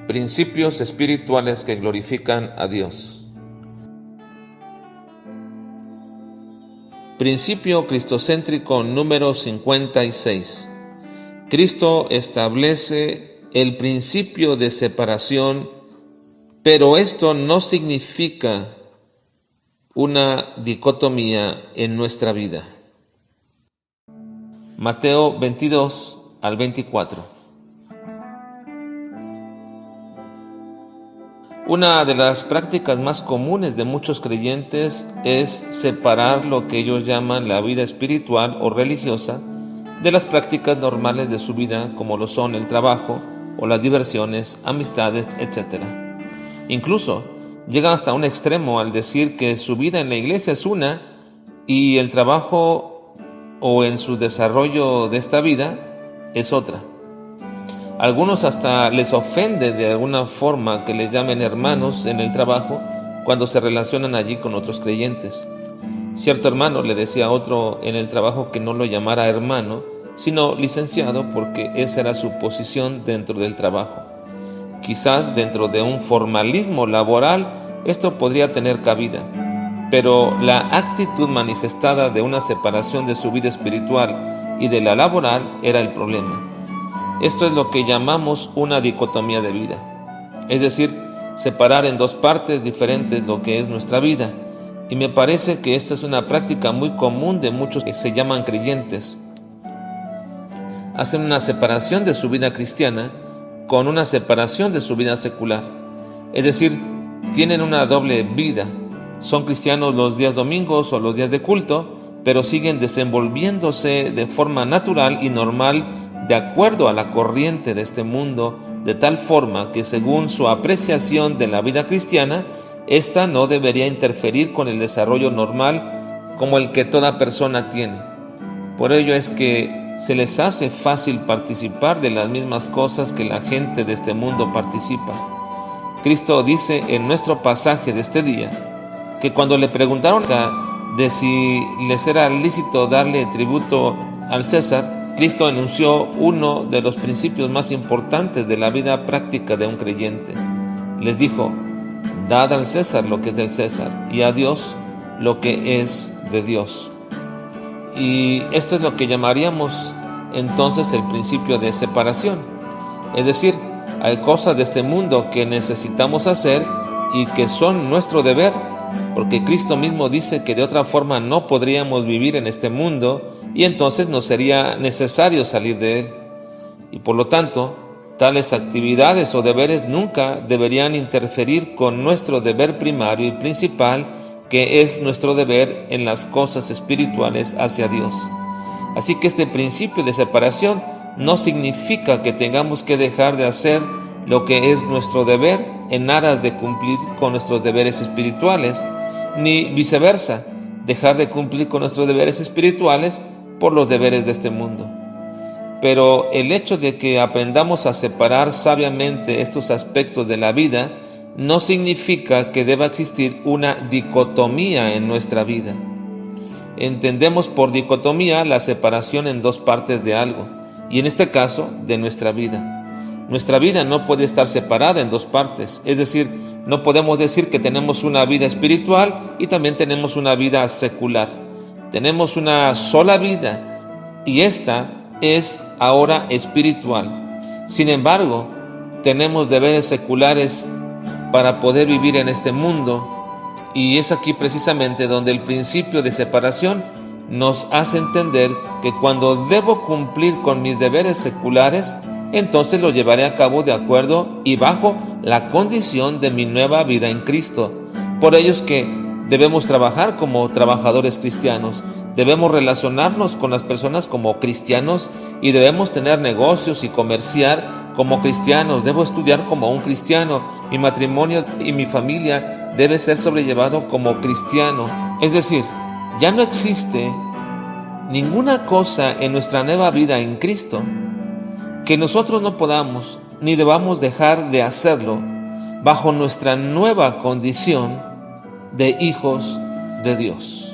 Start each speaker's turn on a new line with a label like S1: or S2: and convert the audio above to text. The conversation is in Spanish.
S1: Principios espirituales que glorifican a Dios. Principio cristocéntrico número 56. Cristo establece el principio de separación, pero esto no significa una dicotomía en nuestra vida. Mateo 22 al 24. Una de las prácticas más comunes de muchos creyentes es separar lo que ellos llaman la vida espiritual o religiosa de las prácticas normales de su vida, como lo son el trabajo o las diversiones, amistades, etc. Incluso llegan hasta un extremo al decir que su vida en la iglesia es una y el trabajo o en su desarrollo de esta vida es otra. Algunos hasta les ofende de alguna forma que les llamen hermanos en el trabajo cuando se relacionan allí con otros creyentes. Cierto hermano le decía a otro en el trabajo que no lo llamara hermano, sino licenciado, porque esa era su posición dentro del trabajo. Quizás dentro de un formalismo laboral esto podría tener cabida, pero la actitud manifestada de una separación de su vida espiritual y de la laboral era el problema. Esto es lo que llamamos una dicotomía de vida, es decir, separar en dos partes diferentes lo que es nuestra vida. Y me parece que esta es una práctica muy común de muchos que se llaman creyentes. Hacen una separación de su vida cristiana con una separación de su vida secular. Es decir, tienen una doble vida. Son cristianos los días domingos o los días de culto, pero siguen desenvolviéndose de forma natural y normal de acuerdo a la corriente de este mundo, de tal forma que según su apreciación de la vida cristiana, esta no debería interferir con el desarrollo normal como el que toda persona tiene. Por ello es que se les hace fácil participar de las mismas cosas que la gente de este mundo participa. Cristo dice en nuestro pasaje de este día que cuando le preguntaron de si les era lícito darle tributo al César, Cristo anunció uno de los principios más importantes de la vida práctica de un creyente. Les dijo: dad al César lo que es del César y a Dios lo que es de Dios. Y esto es lo que llamaríamos entonces el principio de separación. Es decir, hay cosas de este mundo que necesitamos hacer y que son nuestro deber, porque Cristo mismo dice que de otra forma no podríamos vivir en este mundo y entonces nos sería necesario salir de él. Y por lo tanto, tales actividades o deberes nunca deberían interferir con nuestro deber primario y principal, que es nuestro deber en las cosas espirituales hacia Dios. Así que este principio de separación no significa que tengamos que dejar de hacer lo que es nuestro deber en aras de cumplir con nuestros deberes espirituales, ni viceversa, dejar de cumplir con nuestros deberes espirituales por los deberes de este mundo. Pero el hecho de que aprendamos a separar sabiamente estos aspectos de la vida no significa que deba existir una dicotomía en nuestra vida. Entendemos por dicotomía la separación en dos partes de algo, y en este caso de nuestra vida. Nuestra vida no puede estar separada en dos partes, es decir, no podemos decir que tenemos una vida espiritual y también tenemos una vida secular. Tenemos una sola vida y esta es ahora espiritual. Sin embargo, tenemos deberes seculares para poder vivir en este mundo, y es aquí precisamente donde el principio de separación nos hace entender que cuando debo cumplir con mis deberes seculares, entonces lo llevaré a cabo de acuerdo y bajo la condición de mi nueva vida en Cristo. Por ello es que debemos trabajar como trabajadores cristianos, debemos relacionarnos con las personas como cristianos y debemos tener negocios y comerciar como cristianos. Debo estudiar como un cristiano, mi matrimonio y mi familia debe ser sobrellevado como cristiano. Es decir, ya no existe ninguna cosa en nuestra nueva vida en Cristo que nosotros no podamos ni debamos dejar de hacerlo bajo nuestra nueva condición de hijos de Dios.